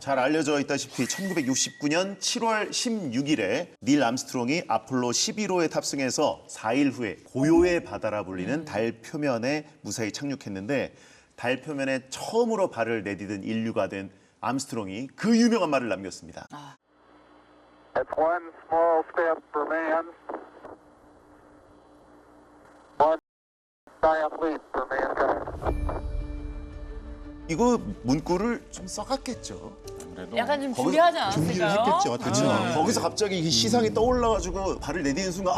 잘 알려져 있다시피 1969년 7월 16일에 닐 암스트롱이 아폴로 11호에 탑승해서 4일 후에 고요의 바다라 불리는 달 표면에 무사히 착륙했는데 달 표면에 처음으로 발을 내디딘 인류가 된 암스트롱이 그 유명한 말을 남겼습니다. It's one small step for man, one giant leap for mankind. 이거 문구를 좀 써갔겠죠. 약간 좀 준비하지 준비를 않았을까요? 했겠죠. 그렇죠. 거기서 갑자기 이 시상이 떠올라가지고 발을 내디는 순간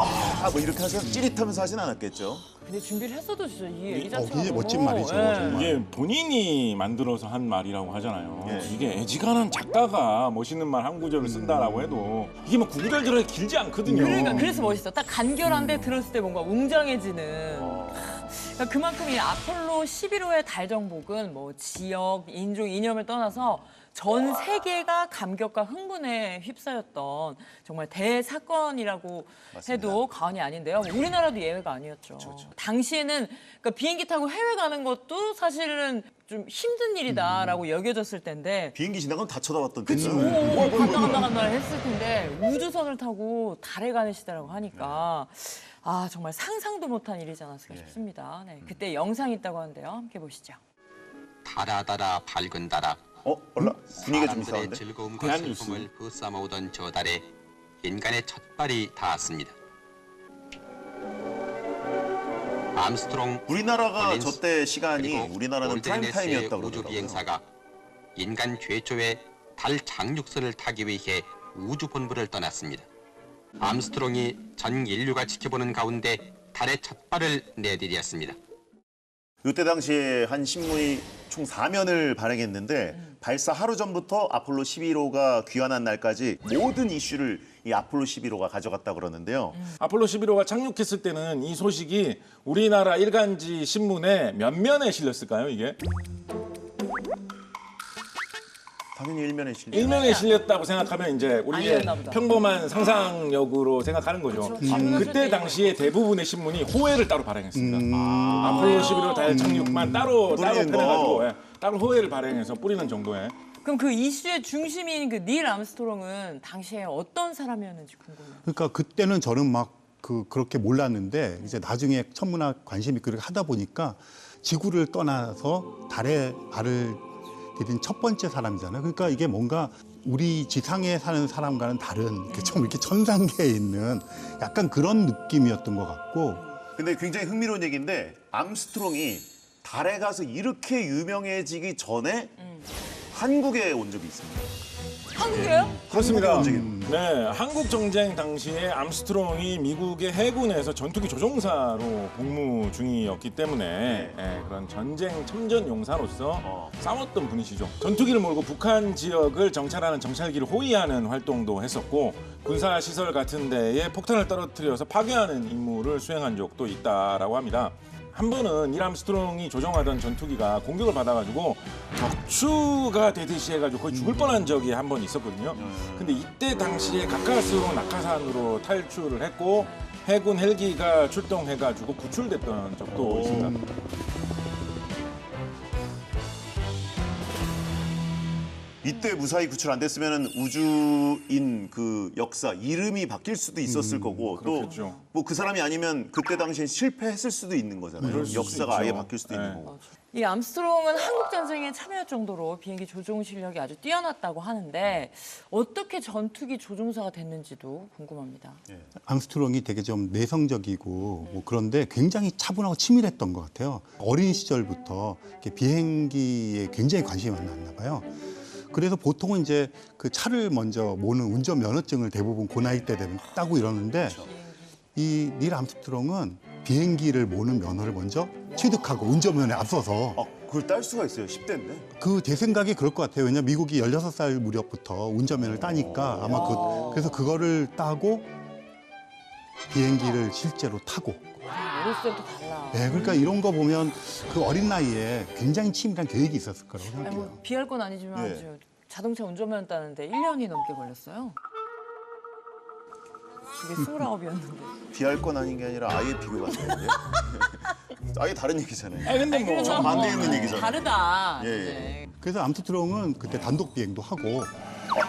뭐 이렇게 하셔서 찌릿하면서 하진 않았겠죠. 근데 준비를 했어도 진짜 이 얘기 자체가 굉장히 너무, 멋진 말이죠. 정말. 이게 본인이 만들어서 한 말이라고 하잖아요. 예. 이게 애지간한 작가가 멋있는 말 한 구절을 쓴다라고 해도 이게 뭐 구구절 들어야 길지 않거든요. 그러니까 그래서 멋있어. 딱 간결한데 들었을 때 뭔가 웅장해지는. 그러니까 그만큼 이 아폴로 11호의 달 정복은 뭐 지역, 인종, 이념을 떠나서 전 세계가 감격과 흥분에 휩싸였던 정말 대사건이라고 맞습니다. 해도 과언이 아닌데요. 우리나라도 예외가 아니었죠. 당시에는 그러니까 비행기 타고 해외 가는 것도 사실은 좀 힘든 일이다라고 여겨졌을 텐데 비행기 지나가면 다 쳐다봤던 그치, 때죠. 간다 했을 텐데 우주선을 타고 달에 가는 시대라고 하니까 아 정말 상상도 못한 일이지 않았을까 싶습니다. 네, 그때 영상이 있다고 하는데요. 함께 보시죠. 달아달아 밝은 달아 올라 분위기가 좀 사람들의 이상한데. 즐거움과 대한뉴스. 슬픔을 부싸모으던 저 달에 인간의 첫 발이 닿았습니다. 암스트롱 우리나라가 콜린스, 저때 시간이 그리고 우리나라는 프라임 올드리네스의 타임이었다고 우주 그러더라고요. 비행사가 인간 최초의 달 착륙선을 타기 위해 우주 본부를 떠났습니다. 암스트롱이 전 인류가 지켜보는 가운데 달의 첫 발을 내디뎠습니다. 이때 당시에 한 신문이 총 4면을 발행했는데 발사 하루 전부터 아폴로 11호가 귀환한 날까지 모든 이슈를 이 아폴로 11호가 가져갔다 그러는데요. 아폴로 11호가 착륙했을 때는 이 소식이 우리나라 일간지 신문에 몇 면에 실렸을까요, 이게? 당연히 일면에 실려. 일면에 실렸다고 생각하면 이제 우리의 아니었나 보다. 평범한 상상력으로 생각하는 거죠. 그때 당시에 대부분의 신문이 호해를 따로 발행했습니다. 아폴로 11호 달 착륙만 따로 뿌리는 거. 빼가지고 따로 호해를 발행해서 뿌리는 정도에. 그럼 그 이슈의 중심인 그 닐 암스트롱은 당시에 어떤 사람이었는지 궁금해요. 그러니까 그때는 저는 막 그렇게 몰랐는데 이제 나중에 천문학 관심이 그렇게 하다 보니까 지구를 떠나서 달에 발을 디딘 첫 번째 사람이잖아요. 그러니까 이게 뭔가 우리 지상에 사는 사람과는 다른 이렇게 좀 이렇게 천상계에 있는 약간 그런 느낌이었던 것 같고. 근데 굉장히 흥미로운 얘기인데 암스트롱이 달에 가서 이렇게 유명해지기 전에 한국에 온 적이 있습니다. 한국이에요? 그렇습니다. 한국에 온 적이 네, 한국 정쟁 당시에 암스트롱이 미국의 해군에서 전투기 조종사로 복무 중이었기 때문에 그런 전쟁 첨전 용사로서 싸웠던 분이시죠. 전투기를 몰고 북한 지역을 정찰하는 정찰기를 호위하는 활동도 했었고 군사 시설 같은 데에 폭탄을 떨어뜨려서 파괴하는 임무를 수행한 적도 있다라고 합니다. 한 번은 닐 암스트롱이 조종하던 전투기가 공격을 받아가지고 격추가 되듯이 해가지고 거의 죽을 뻔한 적이 한 번 있었거든요. 근데 이때 당시에 가까스로 낙하산으로 탈출을 했고 해군 헬기가 출동해가지고 구출됐던 적도 있습니다. 이때 무사히 구출 안 됐으면 우주인 그 역사 이름이 바뀔 수도 있었을 거고 또 그렇겠죠. 뭐 그 사람이 아니면 그때 당시에 실패했을 수도 있는 거잖아요. 그럴 수도 역사가 있죠. 아예 바뀔 수도 있는 네. 거고. 이 암스트롱은 한국 전쟁에 참여할 정도로 비행기 조종 실력이 아주 뛰어났다고 하는데 어떻게 전투기 조종사가 됐는지도 궁금합니다. 암스트롱이 되게 좀 내성적이고 뭐 그런데 굉장히 차분하고 치밀했던 것 같아요. 어린 시절부터 이렇게 비행기에 굉장히 관심이 많았나 봐요. 그래서 보통은 이제 그 차를 먼저 모는 운전 면허증을 대부분 그 나이 때 되면 따고 이러는데 이 닐 암스트롱은 비행기를 모는 면허를 먼저 취득하고 운전면허에 앞서서 그걸 딸 수가 있어요. 10대인데. 그 제 생각이 그럴 것 같아요. 왜냐면 미국이 16살 무렵부터 운전면허를 따니까 아마 그래서 그거를 따고 비행기를 실제로 타고. 어렸을 때부터 달라. 네, 그러니까 이런 거 보면 그 어린 나이에 굉장히 치밀한 계획이 있었을 거라고 아니, 생각해요. 뭐 비할 건 아니지만 예. 저 자동차 운전면허 따는데 1년이 넘게 걸렸어요. 그게 29이었는데. 비할 건 아닌 게 아니라 아예 비교가 안 되는데. 아예 다른 얘기잖아요. 근데 뭐 정반대 있는 얘기잖아요. 다르다. 예, 예. 네. 그래서 암스트롱은 그때 단독 비행도 하고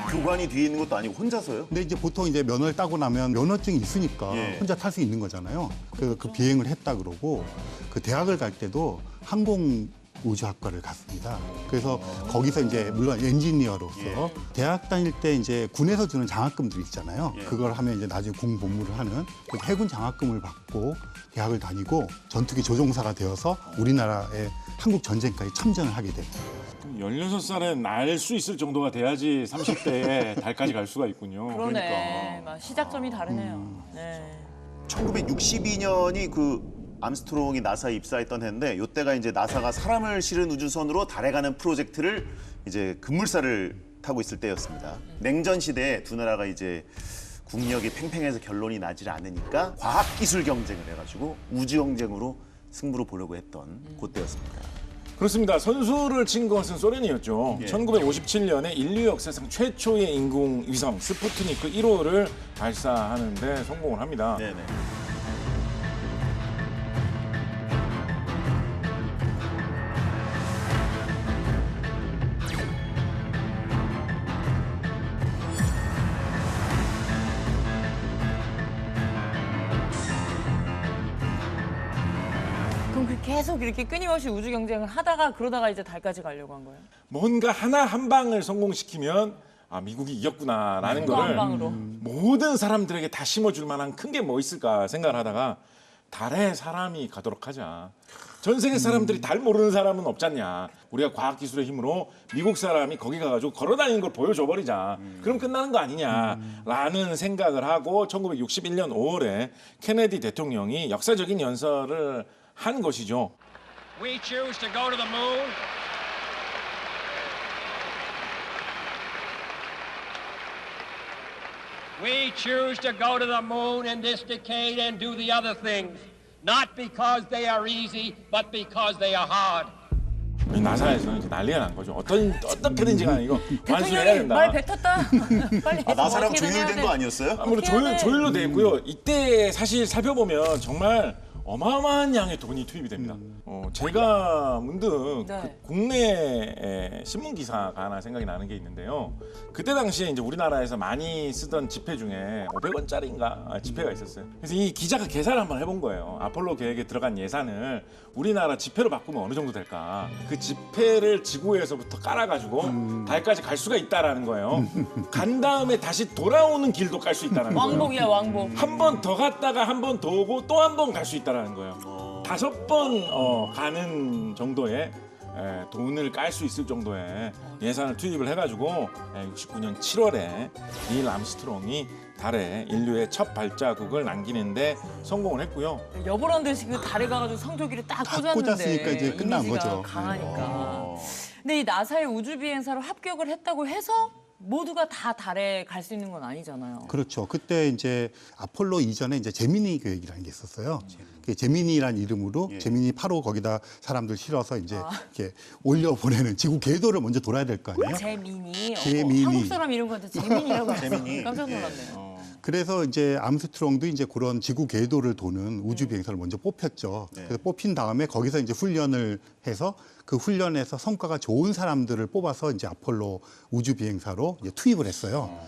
교관이 뒤에 있는 것도 아니고 혼자서요? 근데 이제 보통 이제 면허를 따고 나면 면허증이 있으니까 예. 혼자 탈 수 있는 거잖아요. 그 비행을 했다 그러고 그 대학을 갈 때도 항공 우주학과를 갔습니다. 그래서 거기서 이제 물론 엔지니어로서 대학 다닐 때 이제 군에서 주는 장학금들이 있잖아요. 그걸 하면 이제 나중에 공복무를 하는 그래서 해군 장학금을 받고 대학을 다니고 전투기 조종사가 되어서 우리나라의 한국 전쟁까지 참전을 하게 됩니다. 16살에 날 수 있을 정도가 돼야지 30대에 달까지 갈 수가 있군요. 그러네. 막 시작점이 다르네요. 네. 1962년이 그 암스트롱이 나사에 입사했던 해인데 이때가 이제 나사가 사람을 실은 우주선으로 달에 가는 프로젝트를 이제 급물살을 타고 있을 때였습니다. 냉전 시대에 두 나라가 이제 국력이 팽팽해서 결론이 나질 않으니까 과학기술 경쟁을 해가지고 우주 경쟁으로 승부를 보려고 했던 그때였습니다. 그렇습니다. 선수를 친 것은 소련이었죠. 예. 1957년에 인류 역사상 최초의 인공위성 스푸트니크 1호를 발사하는데 성공을 합니다. 네네. 그럼 계속 이렇게 끊임없이 우주 경쟁을 하다가 그러다가 이제 달까지 가려고 한 거예요? 뭔가 하나 한 방을 성공시키면 아 미국이 이겼구나라는 또 한 거를 방으로. 모든 사람들에게 다 심어줄 만한 큰 게 뭐 있을까 생각을 하다가 달에 사람이 가도록 하자. 전 세계 사람들이 달 모르는 사람은 없잖냐. 우리가 과학기술의 힘으로 미국 사람이 거기 가가지고 걸어다니는 걸 보여줘 버리자. 그럼 끝나는 거 아니냐라는 생각을 하고 1961년 5월에 케네디 대통령이 역사적인 연설을 한 것이죠. We choose to go to the moon. We choose to go to the moon in this decade and do the other things, not because they are easy, but because they are hard. 나사에서는 이제 난리가 난 거죠. 어떻게든지 간에 이거 완수해야 대통령이 된다. 말 뱉었다. 빨리 아, 나사랑 어떻게든 해야 조율된 돼. 거 아니었어요? 아무래도 어떻게 해야 돼? 조율로 돼 있고요. 이때 사실 살펴보면 정말 어마어마한 양의 돈이 투입이 됩니다. 제가 문득 네. 그 국내 신문 기사가 하나 생각이 나는 게 있는데요. 그때 당시에 이제 우리나라에서 많이 쓰던 지폐 중에 500원짜리인가 지폐가 있었어요. 그래서 이 기자가 계산을 한번 해본 거예요. 아폴로 계획에 들어간 예산을 우리나라 지폐로 바꾸면 어느 정도 될까? 그 지폐를 지구에서부터 깔아가지고 달까지 갈 수가 있다라는 거예요. 간 다음에 다시 돌아오는 길도 깔 수 있다라는 거예요. 왕복이야 왕복. 한 번 더 갔다가 한 번 더 오고 또 한 번 갈 수 있다라는 거예요. 5번 가는 정도의 돈을 깔 수 있을 정도의 예산을 투입을 해가지고 69년 7월에 닐 암스트롱이 달에 인류의 첫 발자국을 남기는데 성공을 했고요. 여보란 듯이 그 달에 가가지고 성조기를 딱 다 꽂았는데 꽂았으니까 이제 끝난 이미지가 거죠. 강하니까. 근데 이 나사의 우주 비행사로 합격을 했다고 해서 모두가 다 달에 갈 수 있는 건 아니잖아요. 그렇죠. 그때 이제 아폴로 이전에 이제 제미니 계획이라는 게 있었어요. 그 제미니라는 이름으로 제미니 8호 거기다 사람들 실어서 이제 이렇게 올려 보내는 지구 궤도를 먼저 돌아야 될 거 아니에요. 재민이. 재민이. 한국 사람 이름 같은 재민이라고 해서 재민이. 깜짝 놀랐네요. 그래서 이제 암스트롱도 이제 그런 지구 궤도를 도는 우주 비행사를 먼저 뽑혔죠. 그래서 뽑힌 다음에 거기서 이제 훈련을 해서 그 훈련에서 성과가 좋은 사람들을 뽑아서 이제 아폴로 우주 비행사로 이제 투입을 했어요.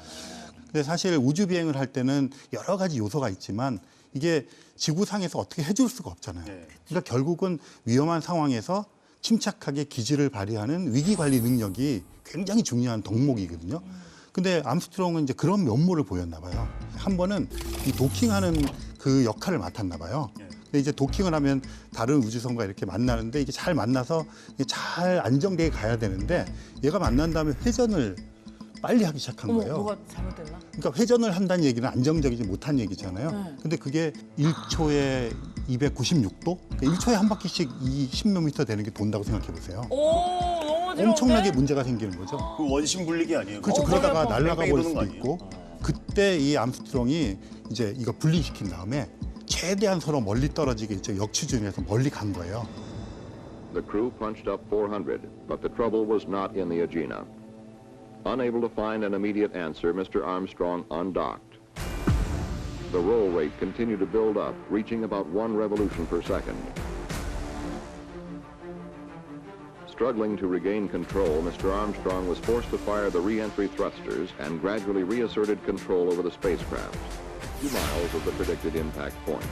근데 사실 우주 비행을 할 때는 여러 가지 요소가 있지만 이게 지구상에서 어떻게 해줄 수가 없잖아요. 그러니까 결국은 위험한 상황에서 침착하게 기지를 발휘하는 위기 관리 능력이 굉장히 중요한 덕목이거든요. 근데 암스트롱은 이제 그런 면모를 보였나 봐요. 한 번은 이 도킹하는 그 역할을 맡았나 봐요. 근데 이제 도킹을 하면 다른 우주선과 이렇게 만나는데 이게 잘 만나서 이게 잘 안정되게 가야 되는데 얘가 만난 다음에 회전을 빨리 하기 시작한 어머, 거예요. 뭐가 잘못됐나? 그러니까 회전을 한다는 얘기는 안정적이지 못한 얘기잖아요. 근데 그게 1초에 296도? 그러니까 1초에 한 바퀴씩 20몇 미터 되는 게 돈다고 생각해 보세요. 오, 너무 어지러운데? 엄청나게 문제가 생기는 거죠. 그 원심 굴리기 아니에요? 그렇죠. 그럴 그러다가 뻔. 날아가 뺑뺑이 버릴 도는 거 수도 있고 그때 이 암스트롱이 이제 이거 분리시킨 다음에 최대한 서로 멀리 떨어지게 이제 역추진해서 멀리 간 거예요. The crew punched up 400, but the trouble was not in the Agena. Unable to find an immediate answer, Mr. Armstrong undocked. The roll rate continued to build up, reaching about 1 revolution per second. Struggling to regain control, Mr. Armstrong was forced to fire the re-entry thrusters and gradually reasserted control over the spacecraft. 2 miles of the predicted impact point.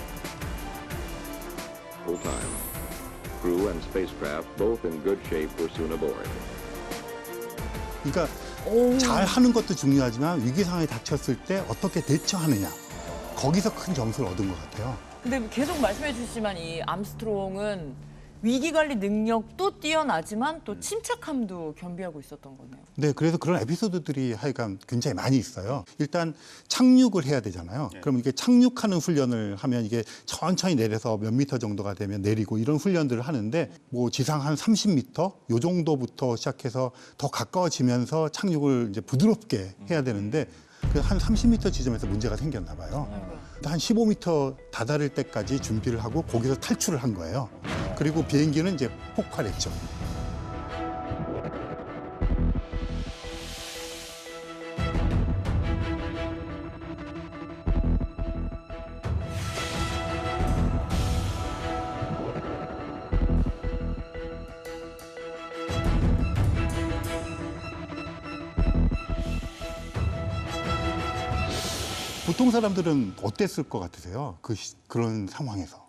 Full time. Crew and spacecraft, both in good shape, were soon aboard. 그러니까 잘 하는 것도 중요하지만 위기 상황에 닥쳤을 때 어떻게 대처하느냐. 거기서 큰 점수를 얻은 것 같아요. 근데 계속 말씀해 주시지만 이 암스트롱은 위기 관리 능력도 뛰어나지만 또 침착함도 겸비하고 있었던 거네요. 네, 그래서 그런 에피소드들이 하여간 굉장히 많이 있어요. 일단 착륙을 해야 되잖아요. 그럼 이게 착륙하는 훈련을 하면 이게 천천히 내려서 몇 미터 정도가 되면 내리고 이런 훈련들을 하는데 뭐 지상 한 30미터 요 정도부터 시작해서 더 가까워지면서 착륙을 이제 부드럽게 해야 되는데 그 한 30m 지점에서 문제가 생겼나 봐요. 한 15m 다다를 때까지 준비를 하고 거기서 탈출을 한 거예요. 그리고 비행기는 이제 폭발했죠. 보통 사람들은 어땠을 것 같으세요? 그런 상황에서.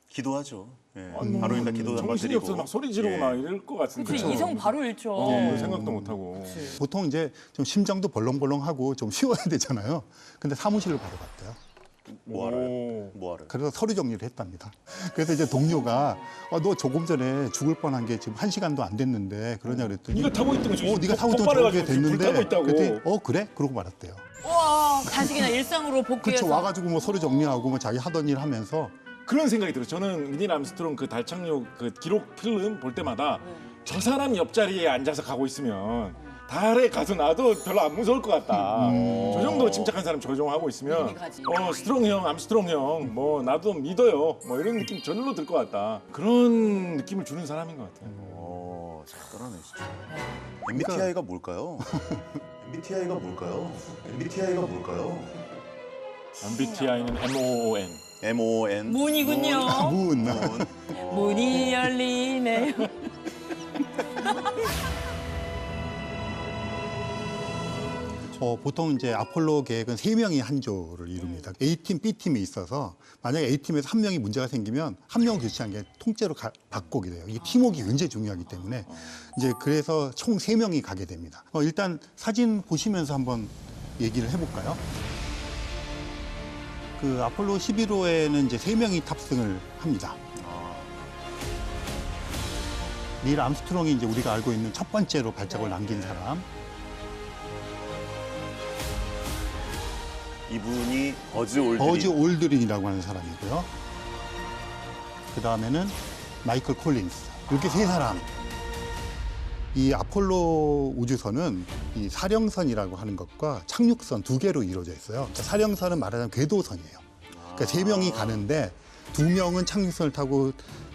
기도하죠. 예. 바로 일단 기도 한번 정신이 없어서 드리고. 막 소리 지르고 예. 막 이럴 것 같은데. 그치, 이성 바로 잃죠. 생각도 못 하고. 보통 이제 좀 심장도 벌렁벌렁하고 좀 쉬어야 되잖아요. 근데 사무실을 바로 갔대요. 뭐하러? 그래서 서류 정리를 했답니다. 그래서 이제 동료가 너 조금 전에 죽을 뻔한 게 지금 1시간도 안 됐는데 그러냐 그랬더니 네가 타고 있던 거 지금 네가 타고 있던 폭발해가지고 저게 지금 불 됐는데 타고 있다고. 그랬더니 그래? 그러고 말았대요. 와, 다시 그냥 일상으로 복귀해서. 그렇죠. 와가지고 뭐 서류 정리하고 뭐 자기 하던 일 하면서 그런 생각이 들어요. 저는 닐 암스트롱 그 달 착륙 그 기록 필름 볼 때마다 저 사람 옆자리에 앉아서 가고 있으면 달에 가서 나도 별로 안 무서울 것 같다. 저 정도로 침착한 사람 조종하고 있으면 이미 가지. 스트롱 형, 암스트롱 형, 뭐 나도 믿어요. 뭐 이런 느낌 저절로 들 것 같다. 그런 느낌을 주는 사람인 것 같아요. 잘하네 진짜. MBTI가 뭘까요? MBTI가 뭘까요? MBTI가 뭘까요? MBTI는 MOON. MON. 문이군요. 문. 문이 열리네요. 보통 이제 아폴로 계획은 3명이 한 조를 이룹니다. A팀, B팀이 있어서 만약에 A팀에서 한 명이 문제가 생기면 한 명 교체한 게 통째로 바꾸게 돼요. 이게 팀워크가 굉장히 중요하기 때문에 이제 그래서 총 3명이 가게 됩니다. 일단 사진 보시면서 한번 얘기를 해볼까요? 그 아폴로 11호에는 이제 3명이 탑승을 합니다. 닐 암스트롱이 이제 우리가 알고 있는 첫 번째로 발자국을 남긴 사람. 이분이 버즈 올드린. 버즈 올드린이라고 하는 사람이고요. 그 다음에는 마이클 콜린스. 이렇게 3사람. 이 아폴로 우주선은 이 사령선이라고 하는 것과 착륙선 2개로 이루어져 있어요. 그러니까 사령선은 말하자면 궤도선이에요. 그러니까 3명이 가는데 2명은 착륙선을 타고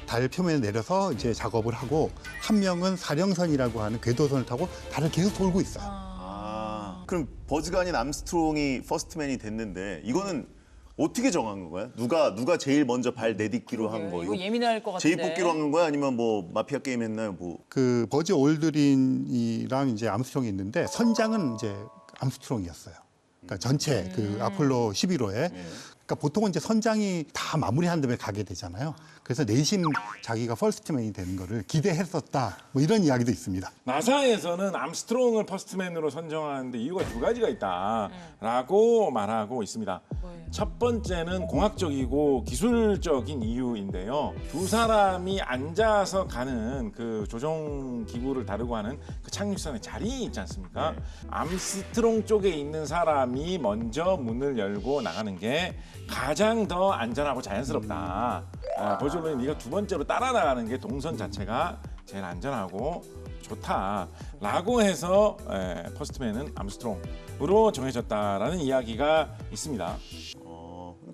달 표면에 내려서 이제 작업을 하고 1명은 사령선이라고 하는 궤도선을 타고 달을 계속 돌고 있어요. 그럼 버즈가 아닌 암스트롱이 퍼스트맨이 됐는데 이거는 어떻게 정한 거야? 누가 제일 먼저 발 내딛기로 한 거? 이거 예민할 것 같은데. 제일 뽑기로 한 거야? 아니면 뭐 마피아 게임 했나요? 뭐 그 버즈 올드린이랑 이제 암스트롱이 있는데 선장은 이제 암스트롱이었어요. 그러니까 전체 그 아폴로 11호에. 그러니까 보통은 이제 선장이 다 마무리한 다음에 가게 되잖아요. 그래서 내심 자기가 퍼스트맨이 되는 거를 기대했었다. 뭐 이런 이야기도 있습니다. 나사에서는 암스트롱을 퍼스트맨으로 선정하는데 이유가 2가지가 있다라고 말하고 있습니다. 첫 번째는 공학적이고 기술적인 이유인데요. 2사람이 앉아서 가는 그 조종 기구를 다루고 하는 그 착륙선의 자리 있지 않습니까? 암스트롱 쪽에 있는 사람이 먼저 문을 열고 나가는 게 가장 더 안전하고 자연스럽다. 버즈 올드린 네가 2번째로 따라 나가는 게 동선 자체가 제일 안전하고 좋다라고 해서 퍼스트맨은 암스트롱으로 정해졌다라는 이야기가 있습니다.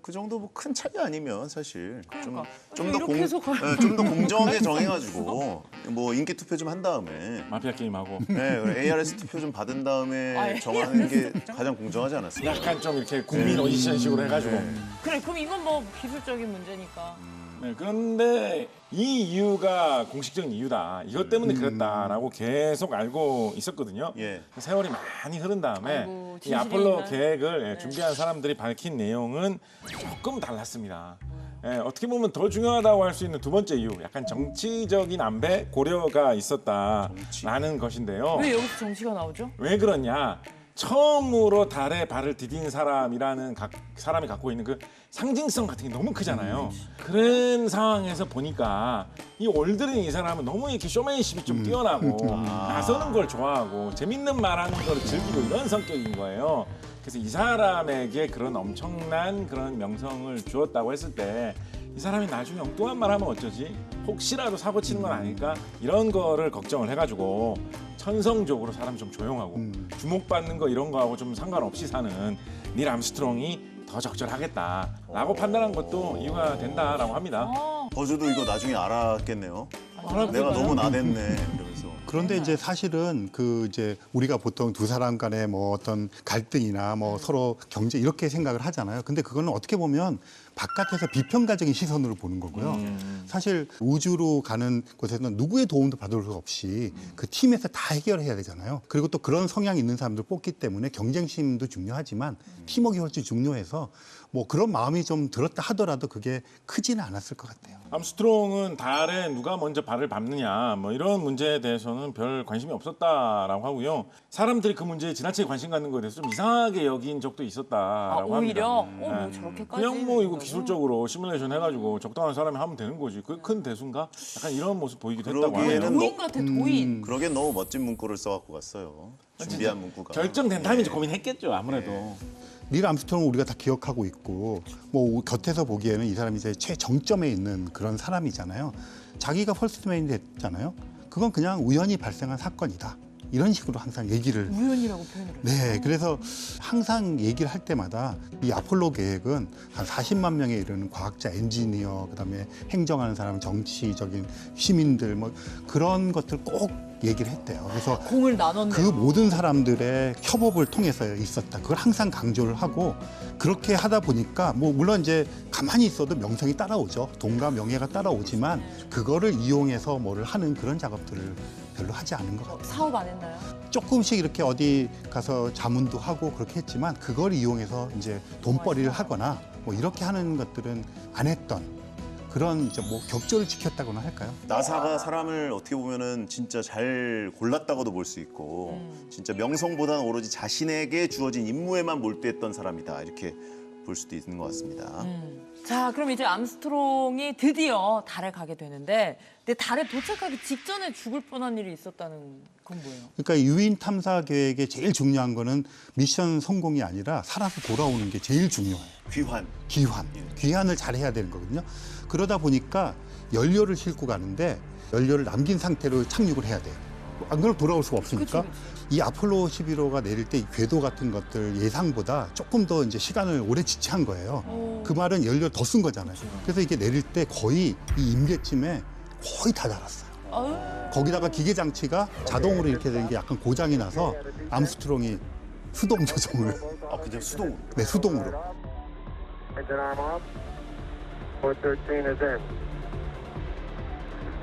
그 정도 뭐 큰 차이 아니면 사실 그러니까. 좀 더 이렇게 해서 가요. 좀 더 공정하게 정해가지고 뭐 인기 투표 좀 한 다음에 마피아 게임하고 ARS 투표 좀 받은 다음에 아, 정하는 게 가장 공정하지 않았을까? 약간 좀 이렇게 국민 오디션식으로 해가지고 그래, 그럼 이건 뭐 기술적인 문제니까. 네, 그런데 이 이유가 공식적인 이유다. 이것 때문에 그랬다라고 계속 알고 있었거든요. 예. 세월이 많이 흐른 다음에 아이고, 이 아폴로 진실인가요? 계획을 네. 준비한 사람들이 밝힌 내용은 조금 달랐습니다. 예, 어떻게 보면 더 중요하다고 할 수 있는 두 번째 이유, 약간 정치적인 안배 고려가 있었다라는 것인데요. 왜 여기서 정치가 나오죠? 왜 그러냐? 처음으로 달에 발을 디딘 사람이라는 사람이 갖고 있는 그 상징성 같은 게 너무 크잖아요. 그런 상황에서 보니까 이 올드린 이 사람은 너무 이렇게 쇼맨십이 좀 뛰어나고 나서는 걸 좋아하고 재밌는 말하는 걸 즐기고 이런 성격인 거예요. 그래서 이 사람에게 그런 엄청난 그런 명성을 주었다고 했을 때 이 사람이 나중에 엉뚱한 말 하면 어쩌지? 혹시라도 사고 치는 건 아닐까? 이런 거를 걱정을 해가지고 천성적으로 사람이 좀 조용하고 주목받는 거 이런 거하고 좀 상관없이 사는 닐 암스트롱이 더 적절하겠다라고 판단한 것도 이유가 된다라고 합니다. 버즈도 이거 나중에 알았겠네요. 알았을까요? 내가 너무 나댔네 이러면서. 그런데 이제 사실은 그 이제 우리가 보통 두 사람 간의 뭐 어떤 갈등이나 뭐 서로 경제 이렇게 생각을 하잖아요. 근데 그거는 어떻게 보면 바깥에서 비평가적인 시선으로 보는 거고요. 사실 우주로 가는 곳에서는 누구의 도움도 받을 수 없이 그 팀에서 다 해결해야 되잖아요. 그리고 또 그런 성향이 있는 사람들 뽑기 때문에 경쟁심도 중요하지만 팀워크가 훨씬 중요해서 뭐 그런 마음이 좀 들었다 하더라도 그게 크지는 않았을 것 같아요. 암스트롱은 달에 누가 먼저 발을 밟느냐 뭐 이런 문제에 대해서는 별 관심이 없었다라고 하고요. 사람들이 그 문제에 지나치게 관심 갖는 거에 대해서 좀 이상하게 여긴 적도 있었다라고 합니다. 오히려 뭐 저렇게까지 그냥 뭐 이거 기술적으로 시뮬레이션 해가지고 적당한 사람이 하면 되는 거지. 그 큰 대수인가? 약간 이런 모습 보이기도 했다고 그러기에는 하네요. 도인 같아 도인. 그러기엔 너무 멋진 문구를 써갖고 갔어요. 준비한 문구가. 결정된 다음에 이제 고민했겠죠 아무래도. 닐 암스트롱은 우리가 다 기억하고 있고 뭐 곁에서 보기에는 이 사람이 이제 최정점에 있는 그런 사람이잖아요. 자기가 퍼스트맨이 됐잖아요. 그건 그냥 우연히 발생한 사건이다. 이런 식으로 항상 얘기를 우연이라고 표현을 했어요. 네, 그래서 항상 얘기를 할 때마다 이 아폴로 계획은 한 40만 명에 이르는 과학자, 엔지니어, 그다음에 행정하는 사람, 정치적인 시민들 뭐 그런 것들 꼭 얘기를 했대요. 그래서 공을 나눴네. 그 모든 사람들의 협업을 통해서 있었다. 그걸 항상 강조를 하고 그렇게 하다 보니까 뭐 물론 이제 가만히 있어도 명성이 따라오죠. 돈과 명예가 따라오지만 그거를 이용해서 뭐를 하는 그런 작업들을 별로 하지 않은 것 같아요. 사업 안 했나요? 조금씩 이렇게 어디 가서 자문도 하고 그렇게 했지만 그걸 이용해서 이제 돈벌이를 하거나 뭐 이렇게 하는 것들은 안 했던 그런 이제 뭐 격조를 지켰다고나 할까요? 나사가 사람을 어떻게 보면은 진짜 잘 골랐다고도 볼 수 있고 진짜 명성보다는 오로지 자신에게 주어진 임무에만 몰두했던 사람이다 이렇게 볼 수도 있는 것 같습니다. 자, 그럼 이제 암스트롱이 드디어 달에 가게 되는데, 근데 달에 도착하기 직전에 죽을 뻔한 일이 있었다는 건 뭐예요? 그러니까 유인 탐사 계획의 제일 중요한 거는 미션 성공이 아니라 살아서 돌아오는 게 제일 중요해요. 귀환을 잘 해야 되는 거거든요. 그러다 보니까 연료를 싣고 가는데 연료를 남긴 상태로 착륙을 해야 돼요. 안 그러면 돌아올 수가 없으니까. 그치. 이 아폴로 11호가 내릴 때 이 궤도 같은 것들 예상보다 조금 더 이제 시간을 오래 지체한 거예요. 그 말은 연료를 더 쓴 거잖아요. 그래서 이게 내릴 때 거의 이 임계쯤에 거의 다 닳았어요. 거기다가 기계 장치가 자동으로 이렇게 되는 게 약간 고장이 나서 암스트롱이 수동 조정을 아, 그냥 수동으로. 네, 수동으로. Engine arm off. Port 13 is in.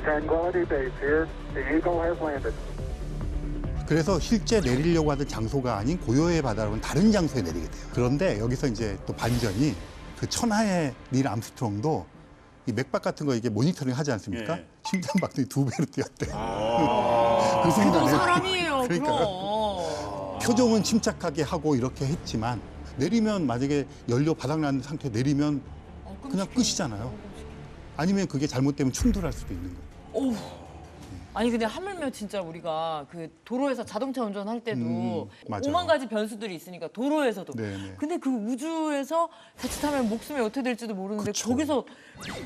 Tranquility Base here. The Eagle has landed. 그래서 실제 내리려고 하던 장소가 아닌 고요의 바다라고는 다른 장소에 내리게 돼요. 그런데 여기서 이제 또 반전이 그 천하의 닐 암스트롱도 이 맥박 같은 거 이게 모니터링 하지 않습니까? 예. 심장 박동이 2배로 뛰었대요. 그 그도 순간에 사람이에요, 그러니까요. 그럼. 표정은 침착하게 하고 이렇게 했지만 내리면 만약에 연료 바닥나는 상태에 내리면 그냥 끝이잖아요. 아니면 그게 잘못되면 충돌할 수도 있는 거예요. 아니 근데 하물며 진짜 우리가 그 도로에서 자동차 운전할 때도 맞아요. 오만 가지 변수들이 있으니까 도로에서도. 네네. 근데 그 우주에서 자칫하면 목숨이 어떻게 될지도 모르는데 그쵸. 거기서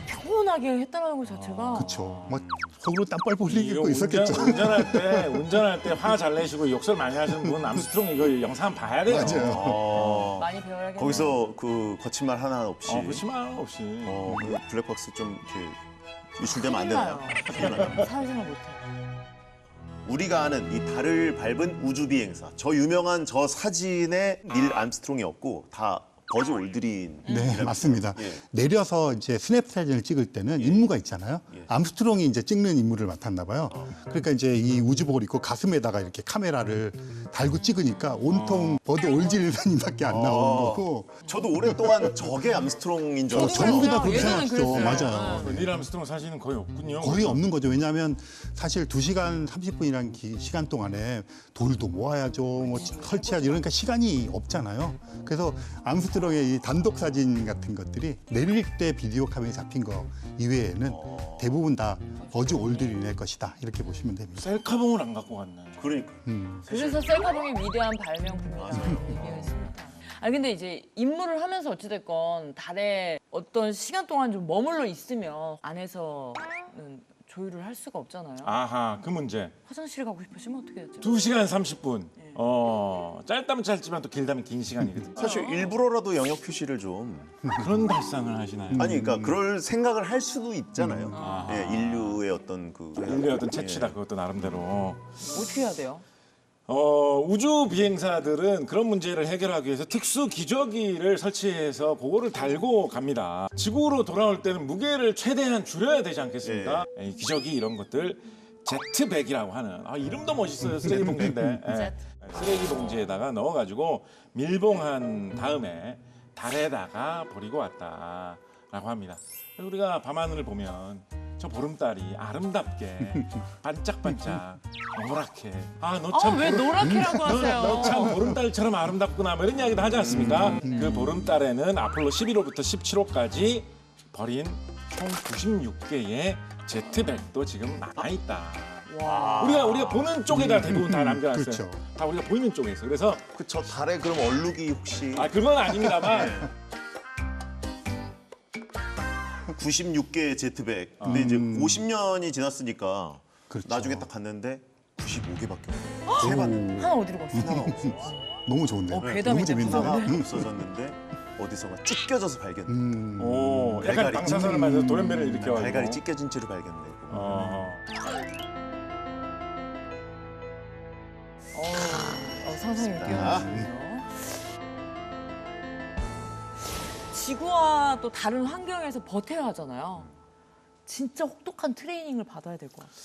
평온하게 했다는 것 자체가. 그렇죠. 막 속으로 땀뻘 이거 흘리고 있었겠죠. 운전할 때 화 잘 내시고 욕설 많이 하시는 분 암스트롱 이거 영상 한번 봐야 돼요. 맞아요. 많이 배워야겠네요. 거기서 그 거친 말 하나 없이 그렇지만 없이. 그 블랙박스 좀 이렇게 유출되면 안 되나요? 사회생활 못해. 우리가 아는 이 달을 밟은 우주 비행사, 저 유명한 저 사진에 닐 암스트롱이 없고 다 버즈 올드린. 네, 맞습니다. 예. 내려서 이제 스냅 사진을 찍을 때는 임무가 있잖아요. 암스트롱이 이제 찍는 임무를 맡았나 봐요. 그러니까 이제 이 우주복을 입고 가슴에다가 이렇게 카메라를 달고 찍으니까 온통 버드 올드린밖에 안 나오는 거고. 저도 오랫동안 저게 암스트롱인 줄 알았어요. 전부 다 그렇게 예전엔 생각했죠. 그랬어요. 맞아요. 닐 암스트롱 사진은 거의 없군요. 거의 없는 거죠. 왜냐하면 사실 2시간 30분이라는 시간 동안에 돌도 모아야죠, 뭐 설치하죠. 이러니까 시간이 없잖아요. 그래서 암스트롱의 이 단독 사진 같은 것들이 내릴 때 비디오 카메라에 잡힌 거 이외에는 대부분 다 버즈 올드린의 것이다. 이렇게 보시면 됩니다. 셀카봉을 안 갖고 갔네. 그러니까. 그래서 셀카봉이 위대한 발명품이라고 얘기했습니다. 아니 근데 이제 임무를 하면서 어찌됐건 달에 어떤 시간 동안 좀 머물러 있으면 안에서는 조율을 할 수가 없잖아요. 아하, 그 문제. 화장실 가고 싶으시면 어떻게 하죠? 2시간 30분. 짧다면 짧지만 또 길다면 긴 시간이거든요. 사실 일부러라도 영역 표시를 좀. 그런 발상을 하시나요? 아니, 그러니까 그럴 생각을 할 수도 있잖아요. 예, 인류의 어떤 그. 인류의 어떤 채취다, 그것도 나름대로. 어떻게 해야 돼요? 우주 비행사들은 그런 문제를 해결하기 위해서 특수 기저귀를 설치해서 그거를 달고 갑니다. 지구로 돌아올 때는 무게를 최대한 줄여야 되지 않겠습니까? 이 기저귀 이런 것들 제트백이라고 하는, 이름도 멋있어요. 쓰레기 봉지인데. 쓰레기 봉지에다가 넣어가지고 밀봉한 다음에 달에다가 버리고 왔다라고 합니다. 그래서 우리가 밤하늘을 보면 저 보름달이 아름답게 반짝반짝 노랗게 너 참 왜 노랗게라고 하세요? 너 참 보름달처럼 아름답구나 뭐 이런 이야기도 하지 않습니까? 그 보름달에는 아폴로 11호부터 17호까지 버린 총 96개의 제트백도 지금 남아있다. 우리가 보는 쪽에다 대부분 다 남겨놨어요. 그렇죠. 다 우리가 보이는 쪽에서. 그래서 저 달에 그럼 얼룩이 혹시. 그건 아닙니다만 96개의 제트백. 근데 이제 50년이 지났으니까 그렇죠. 나중에 딱 갔는데 95개밖에 없어요. 세 번. 하나 어디로 갔어요? 너무 좋은데요. 괴담이 너무 재밌는데. 하나가 없어졌는데 어디선가 찢겨져서 발견돼. 약간 갈갈이 방사선을 맞아서 돌연변을 일으켜가지고 갈갈이 찢겨진 채로 발견되고. 상상이 뛰어나시네요. 지구와 또 다른 환경에서 버텨야 하잖아요. 진짜 혹독한 트레이닝을 받아야 될 것 같아요.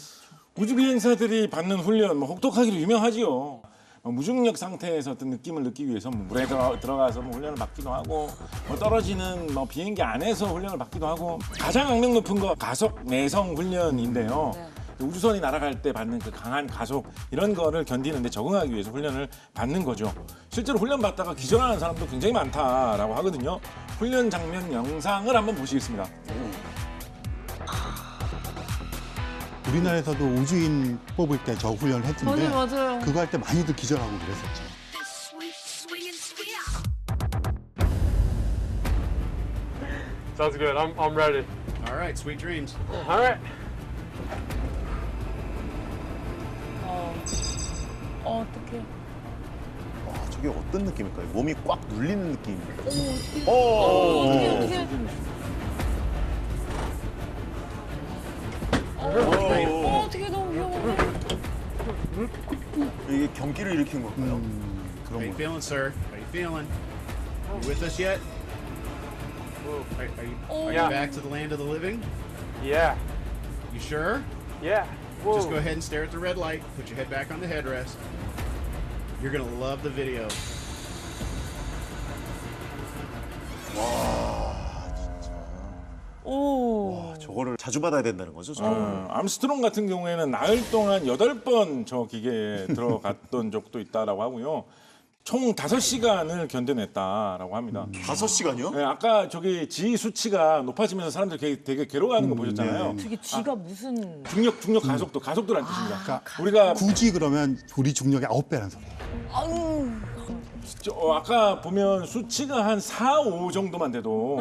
우주 비행사들이 받는 훈련 혹독하기로 유명하지요. 무중력 상태에서 어떤 느낌을 느끼기 위해서 물에 들어가서 훈련을 받기도 하고 떨어지는 비행기 안에서 훈련을 받기도 하고 가장 악명 높은 거 가속 내성 훈련인데요. 우주선이 날아갈 때 받는 그 강한 가속 이런 거를 견디는데 적응하기 위해서 훈련을 받는 거죠. 실제로 훈련 받다가 기절하는 사람도 굉장히 많다라고 하거든요. 훈련 장면 영상을 한번 보시겠습니다. 우리나라에서도 우주인 뽑을 때 저 훈련을 했는데 맞아요. 그거 할 때 많이들 기절하고 그랬었죠. Sounds good. I'm ready. All right, sweet dreams. All right. 어떡해. 와, 저게 어떤 느낌일까요? 몸이 꽉 눌리는 느낌입니다. 어떡해. 어떡해, 너무 위험해. 이게 경기를 일으킨 걸까요? How you feeling, sir? How you feeling? You with us yet? Are you back to the land of the living? Yeah. You sure? Yeah. Whoa. Just go ahead and stare at the red light. Put your head back on the headrest. You're gonna love the video. 오. 저거를 자주 받아야 된다는 거죠? 암스트롱 같은 경우에는 나흘 동안 8번 저 기계에 들어갔던 적도 있다라고 하고요. 총 5시간을 견뎌냈다라고 합니다. 5시간이요? 네, 아까 저기 지 수치가 높아지면서 사람들 되게 괴로워하는 거 보셨잖아요. 되게 쥐가 무슨. 중력 가속도란 뜻입니다. 그러니까 우리가 굳이 그러면 우리 중력의 9배라는 소리예요. 아우. 아까 보면 수치가 한 4, 5 정도만 돼도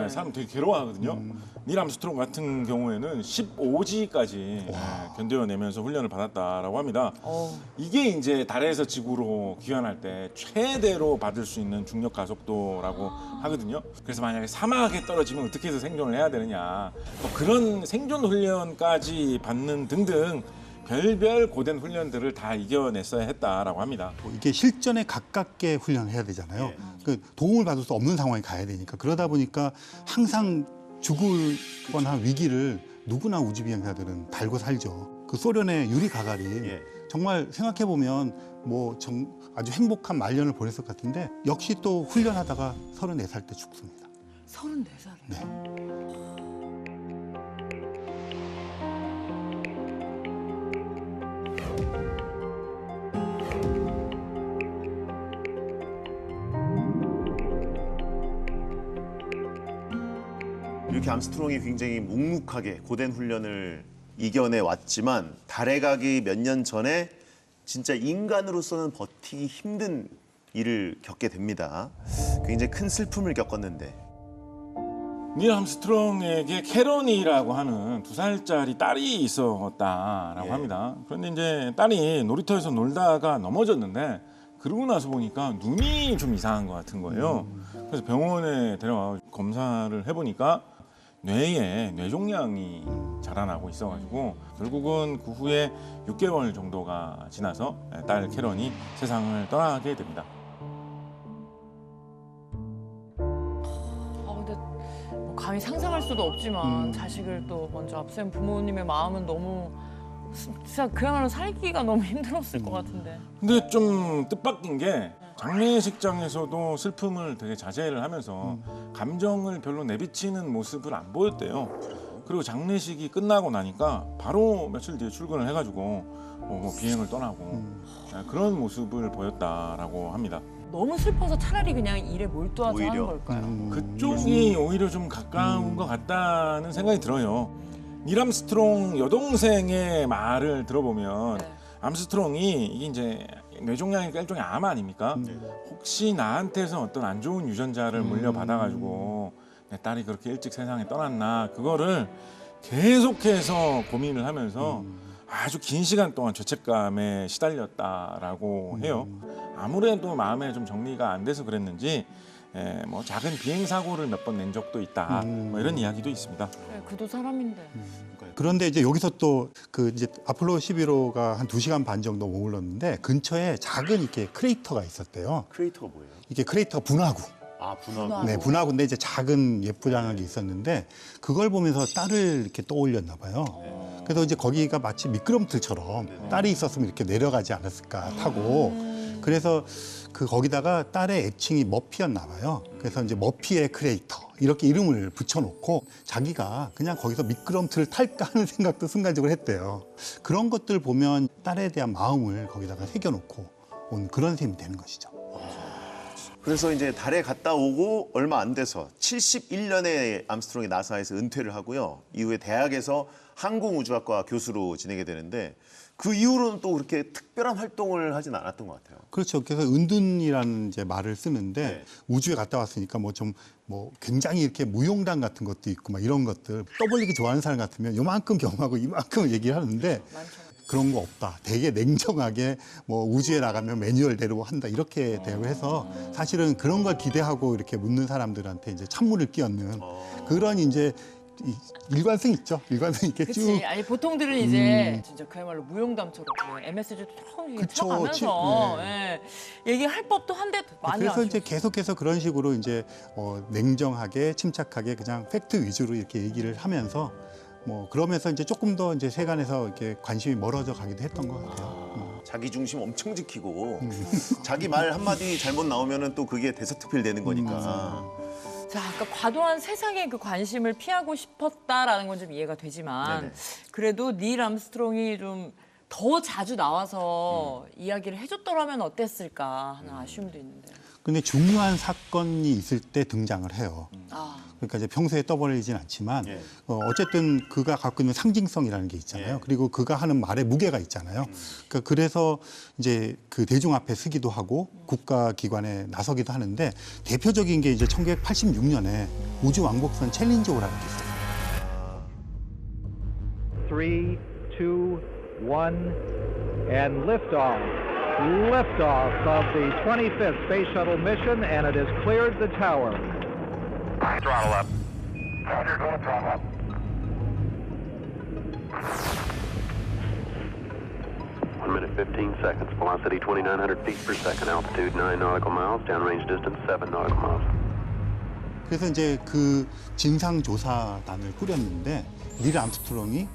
사람 되게 괴로워하거든요. 닐 암스트롱 같은 경우에는 15G까지 견뎌내면서 훈련을 받았다라고 합니다. 이게 이제 달에서 지구로 귀환할 때 최대로 받을 수 있는 중력 가속도라고 하거든요. 그래서 만약에 사막에 떨어지면 어떻게 해서 생존을 해야 되느냐, 그런 생존 훈련까지 받는 등등 별별 고된 훈련들을 다 이겨냈어야 했다라고 합니다. 이게 실전에 가깝게 훈련을 해야 되잖아요. 그 도움을 받을 수 없는 상황에 가야 되니까 그러다 보니까 항상 죽을 뻔한 위기를 누구나 우주 비행사들은 달고 살죠. 그 소련의 유리 가가린 예. 정말 생각해 보면 뭐 아주 행복한 말년을 보냈을 것 같은데 역시 또 훈련하다가 34살 때 죽습니다. 34살이요? 네. 이렇게 암스트롱이 굉장히 묵묵하게 고된 훈련을 이겨내 왔지만 달에 가기 몇 년 전에 진짜 인간으로서는 버티기 힘든 일을 겪게 됩니다. 굉장히 큰 슬픔을 겪었는데 닐 암스트롱에게 캐런이라고 하는 2살짜리 딸이 있었다라고 예. 합니다. 그런데 이제 딸이 놀이터에서 놀다가 넘어졌는데 그러고 나서 보니까 눈이 좀 이상한 것 같은 거예요. 그래서 병원에 데려와 검사를 해보니까 뇌에 뇌종양이 자라나고 있어가지고 결국은 그 후에 6개월 정도가 지나서 딸 캐런이 세상을 떠나게 됩니다. 근데 뭐 감히 상상할 수도 없지만 자식을 또 먼저 앞세운 부모님의 마음은 너무 진짜 그야말로 살기가 너무 힘들었을 것 같은데. 근데 좀 뜻밖인 게 장례식장에서도 슬픔을 되게 자제를 하면서 감정을 별로 내비치는 모습을 안 보였대요. 그리고 장례식이 끝나고 나니까 바로 며칠 뒤에 출근을 해가지고 뭐 비행을 떠나고 그런 모습을 보였다라고 합니다. 너무 슬퍼서 차라리 그냥 일에 몰두하자 오히려. 하는 걸까요? 그쪽이 오히려 좀 가까운 것 같다는 생각이 들어요. 닐 암스트롱 여동생의 말을 들어보면 네. 암스트롱이 이게 이제 뇌종양이니까 일종의 암 아닙니까? 혹시 나한테서 어떤 안 좋은 유전자를 물려받아가지고 내 딸이 그렇게 일찍 세상에 떠났나 그거를 계속해서 고민을 하면서 아주 긴 시간 동안 죄책감에 시달렸다라고 해요. 아무래도 마음에 좀 정리가 안 돼서 그랬는지 뭐 작은 비행 사고를 몇 번 낸 적도 있다. 뭐 이런 이야기도 있습니다. 그래, 그도 사람인데. 그런데 이제 여기서 또 그 이제 아폴로 11호가 한 2시간 반 정도 머물렀는데 근처에 작은 이렇게 크레이터가 있었대요. 크리에이터가 뭐예요? 이게 크레이터가 분화구. 아, 분화구. 네, 분화구인데 이제 작은 예쁘장하게 있었는데 그걸 보면서 딸을 이렇게 떠올렸나 봐요. 그래서 이제 거기가 마치 미끄럼틀처럼 딸이 있었으면 이렇게 내려가지 않았을까 타고 그래서 그 거기다가 딸의 애칭이 머피였나 봐요. 그래서 이제 머피의 크레이터 이렇게 이름을 붙여놓고 자기가 그냥 거기서 미끄럼틀을 탈까 하는 생각도 순간적으로 했대요. 그런 것들 보면 딸에 대한 마음을 거기다가 새겨놓고 온 그런 셈이 되는 것이죠. 그래서 이제 달에 갔다 오고 얼마 안 돼서 71년에 암스트롱이 나사에서 은퇴를 하고요. 이후에 대학에서 항공우주학과 교수로 지내게 되는데 그 이후로는 또 그렇게 특별한 활동을 하진 않았던 것 같아요. 그렇죠. 그래서 은둔이라는 이제 말을 쓰는데 네. 우주에 갔다 왔으니까 뭐 굉장히 이렇게 무용담 같은 것도 있고 막 이런 것들 떠벌리기 좋아하는 사람 같으면 요만큼 경험하고 이만큼 얘기를 하는데 그런 거 없다. 되게 냉정하게 뭐 우주에 나가면 매뉴얼대로 한다 이렇게 대우를 해서 사실은 그런 걸 기대하고 이렇게 묻는 사람들한테 이제 찬물을 끼얹는 그런 이제 일관성 있죠. 일관성 있게 쭉. 그치. 아니 보통들은 이제 진짜 그야말로 무용담처럼 MSG도 조금 그쵸. 쳐가면서 얘기할 법도 한데 많이 그래서 이제 아쉬웠어요. 계속해서 그런 식으로 이제 냉정하게 침착하게 그냥 팩트 위주로 이렇게 얘기를 하면서 뭐 그러면서 이제 조금 더 이제 세간에서 이렇게 관심이 멀어져 가기도 했던 것 같아요. 자기 중심 엄청 지키고 자기 말 한마디 잘못 나오면은 또 그게 대서특필 되는 거니까. 자, 아까 과도한 세상의 그 관심을 피하고 싶었다라는 건 좀 이해가 되지만 네네. 그래도 닐 암스트롱이 좀 더 자주 나와서 이야기를 해줬더라면 어땠을까 하는 아쉬움도 있는데. 근데 중요한 사건이 있을 때 등장을 해요. 아, 그러니까 이제 평소에 떠벌리진 않지만 예. 어쨌든 그가 갖고 있는 상징성이라는 게 있잖아요. 예. 그리고 그가 하는 말의 무게가 있잖아요. 그러니까 그래서 이제 그 대중 앞에 서기도 하고 국가기관에 나서기도 하는데 대표적인 게 이제 1986년에 우주 왕복선 챌린저라는 게 있어요. 3, 2, 1, and liftoff. Liftoff of the 25th Space Shuttle mission, and it has cleared the tower. Throttle up. Roger, go throttle up. 1 minute 15 seconds. Velocity 2,900 feet per second. Altitude 9 nautical miles. Downrange distance 7 nautical miles. 그래서 이제 그 진상조사단을 꾸렸는데 닐 암스트롱이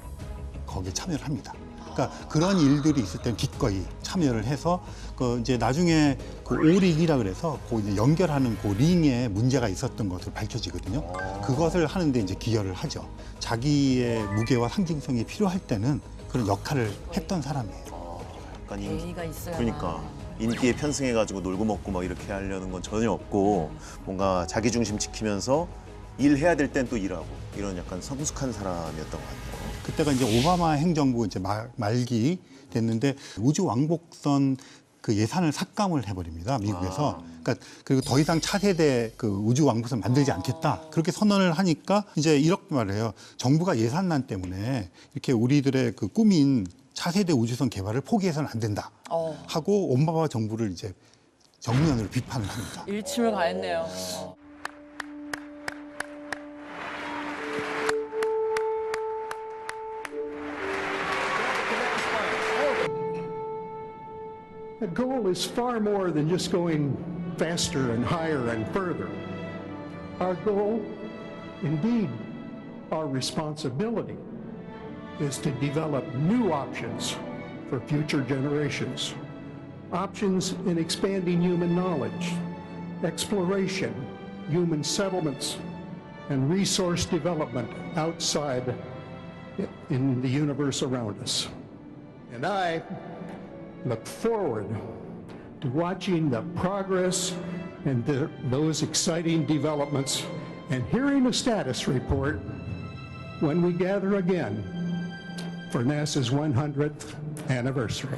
거기에 참여를 합니다. 그러니까 그런 일들이 있을 땐 기꺼이 참여를 해서 그 이제 나중에 그 오링이라 그래서 그 이제 연결하는 그 링에 문제가 있었던 것으로 밝혀지거든요. 그것을 하는데 이제 기여를 하죠. 자기의 무게와 상징성이 필요할 때는 그런 역할을 했던 사람이에요. 약간 예의가 있어야. 그러니까 인기에 편승해가지고 놀고 먹고 막 이렇게 하려는 건 전혀 없고 뭔가 자기 중심 지키면서 일해야 될 땐 또 일하고 이런 약간 성숙한 사람이었던 것 같아요. 그때가 이제 오바마 행정부 이제 말기 됐는데 우주 왕복선 그 예산을 삭감을 해버립니다, 미국에서. 그러니까 그리고 더 이상 차세대 그 우주 왕복선 만들지 않겠다. 그렇게 선언을 하니까 이제 이렇게 말해요. 정부가 예산난 때문에 이렇게 우리들의 그 꿈인 차세대 우주선 개발을 포기해서는 안 된다. 하고 오바마 정부를 이제 정면으로 비판을 합니다. 일침을 가했네요. The goal is far more than just going faster and higher and further. Our goal, indeed, our responsibility, is to develop new options for future generations. Options in expanding human knowledge, exploration, human settlements, and resource development outside in the universe around us. And I look forward to watching the progress and those exciting developments and hearing a status report when we gather again for NASA's 100th anniversary.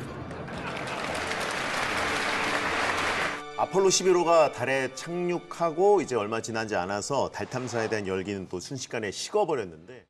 아폴로 11호가 달에 착륙하고 이제 얼마 지나지 않아서 달 탐사에 대한 열기는 또 순식간에 식어버렸는데